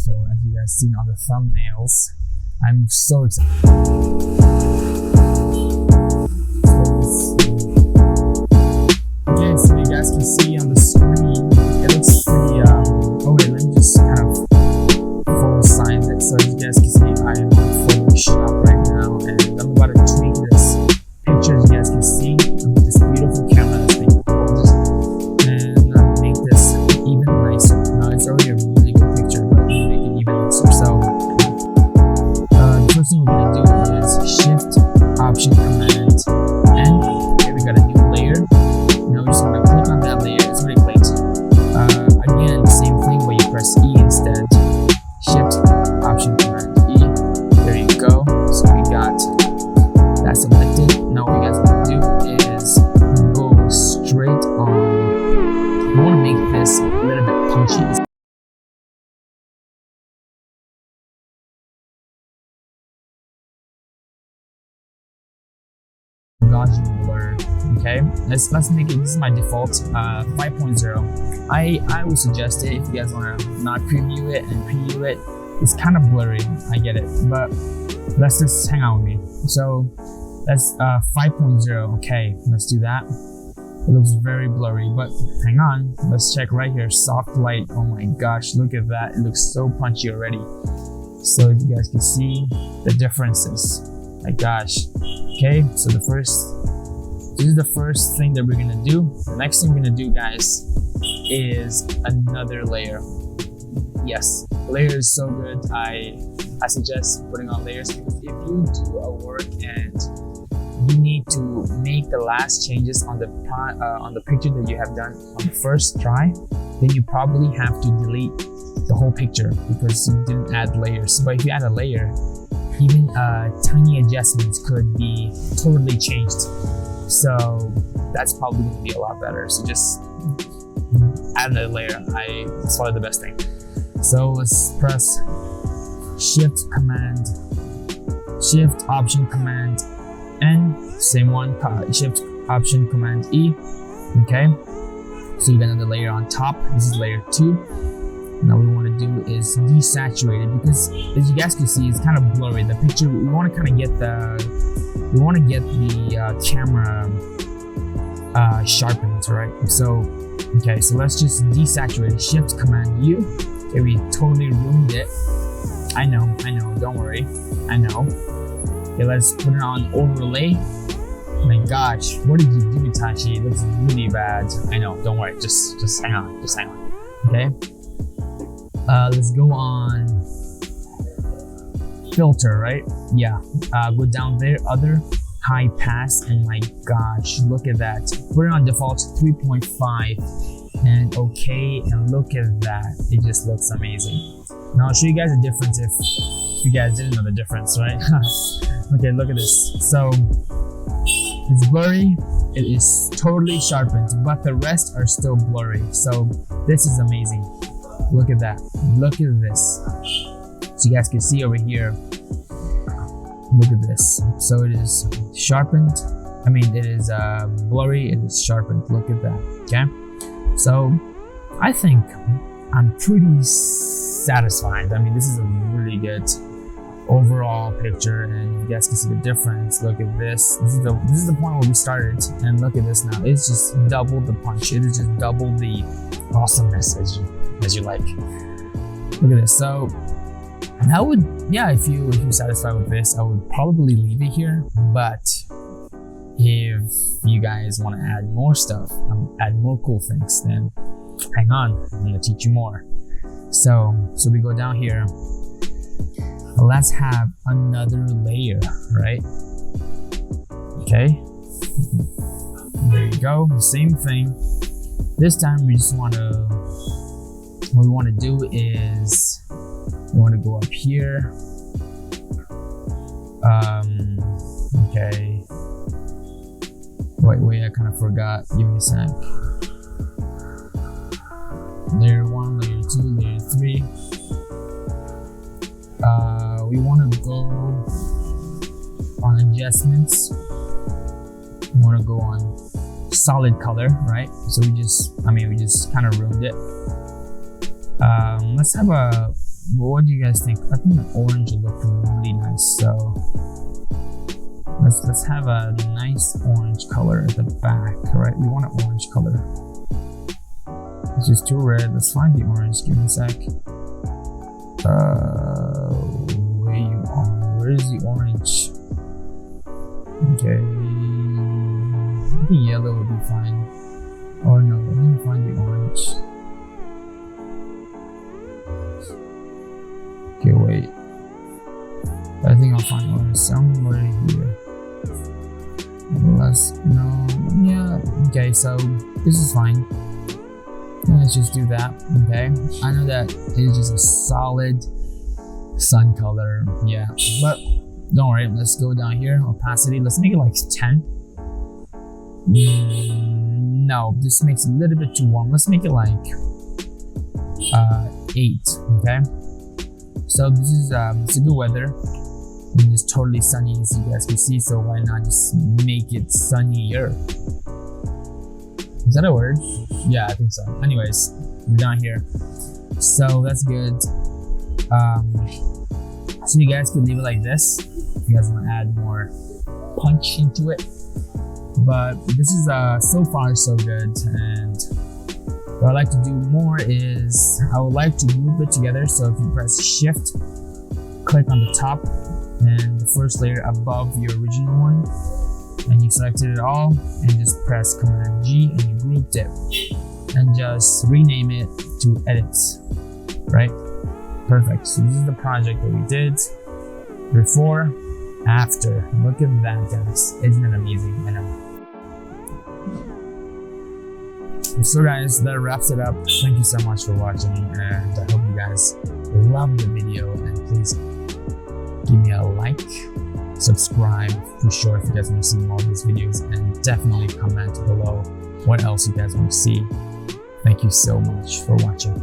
So as you guys seen on the thumbnails, I'm so excited. Okay, so you guys can see on the screen, it looks pretty, oh wait, let me just kind of full size it so you guys can see I am on Photoshop right now, and I'm about to tweak this picture. As you guys can see, with this beautiful camera that's being gorgeous, and make this even nicer. Now it's already a really good picture, but we make it even nicer. So the first thing we're gonna do is Shift Option Command N. Okay, we got a new layer. Now we just want to click on that layer. It's already clicked. Again, same thing, but you press E instead. Shift Option Command E. There you go. So we got that selected. Now what you guys want to do is go straight on. We want to make this a little bit punchy. Gaussian blur. Okay, let's make it. This is my default 5.0. I would suggest it if you guys want to not preview it and preview it. It's kind of blurry, I get it, but let's just hang on with me. So that's 5.0. Okay, let's do that. It looks very blurry, but hang on, let's check right here. Soft light. Oh my gosh, look at that. It looks so punchy already. So you guys can see the differences. My gosh. Okay, so this is the first thing that we're gonna do. The next thing we're gonna do, guys, is another layer. Yes, layer is so good. I suggest putting on layers, because if you do a work and you need to make the last changes on the picture that you have done on the first try, then you probably have to delete the whole picture because you didn't add layers. But if you add a layer, even tiny adjustments could be totally changed. So that's probably going to be a lot better. So just add a layer. It's probably the best thing. So let's press Shift Option Command N. Same one. Shift Option Command E. Okay. So you got another layer on top. This is layer 2. Now what we want to do is desaturate it, because as you guys can see, it's kind of blurry. The picture, we want to kind of get the camera sharpened, right? So okay, so let's just desaturate it. Shift Command U. Okay, we totally ruined it. I know, don't worry, I know. Okay, let's put it on overlay. Oh my gosh, what did you do, Tashi? It looks really bad. I know, don't worry, just hang on, okay? Let's go on filter, right? Yeah, go down there, other, high pass, and my gosh, look at that. Put it on default 3.5 and okay, and look at that. It just looks amazing. Now I'll show you guys the difference if you guys didn't know the difference, right? Okay, look at this. So it's blurry, it is totally sharpened, but the rest are still blurry. So this is amazing. Look at that. Look at this. So you guys can see over here. Look at this. So it is sharpened. I mean, it is blurry. It is sharpened. Look at that. Okay. So I think I'm pretty satisfied. I mean, this is a really good overall picture, and you guys can see the difference. Look at this. This is the point where we started, and look at this now. It's just double the punch. It is just double the awesomeness as you like. Look at this. So, and I would, yeah, if you're satisfied with this, I would probably leave it here. But if you guys want to add more stuff, add more cool things, then hang on, I'm gonna teach you more. So we go down here. Let's have another layer, right? Okay. There you go. Same thing. This time we just want to. What we want to do is we want to go up here. Okay. Wait, I kind of forgot. Give me a sec. Layer 1, layer 2, layer 3. We want to go on adjustments. We want to go on solid color, right? So we just kind of ruined it. Let's have a what do you guys think? I think the orange will look really nice. So let's have a nice orange color at the back, right? We want an orange color. This is too red. Let's find the orange. Give me a sec. Where you are? Where is the orange? Okay. I think yellow will be fine. Or no, let me find the orange. Okay, wait. I think I'll find orange somewhere here. Yeah, okay, so this is fine. Let's just do that, okay? I know that it is just a solid sun color, yeah, but don't worry, let's go down here, opacity, let's make it like 10. No, this makes it a little bit too warm. Let's make it like 8, okay? So this is it's a good weather. And it's totally sunny as you guys can see, so why not just make it sunnier? Is that a word? Yeah, I think so. Anyways, we're down here. So that's good. So you guys could leave it like this if you guys want to add more punch into it. But this is so far so good, and what I like to do more is I would like to group it together. So if you press shift, click on the top and the first layer above the original one, and you selected it all, and just press Command G and you grouped it, and just rename it to edit, right? Perfect. So this is the project that we did. Before, after. Look at that, guys. Isn't it amazing? I know. So guys, that wraps it up. Thank you so much for watching, and I hope you guys loved the video, and please give me a like, subscribe for sure if you guys want to see more of these videos, and definitely comment below what else you guys want to see. Thank you so much for watching.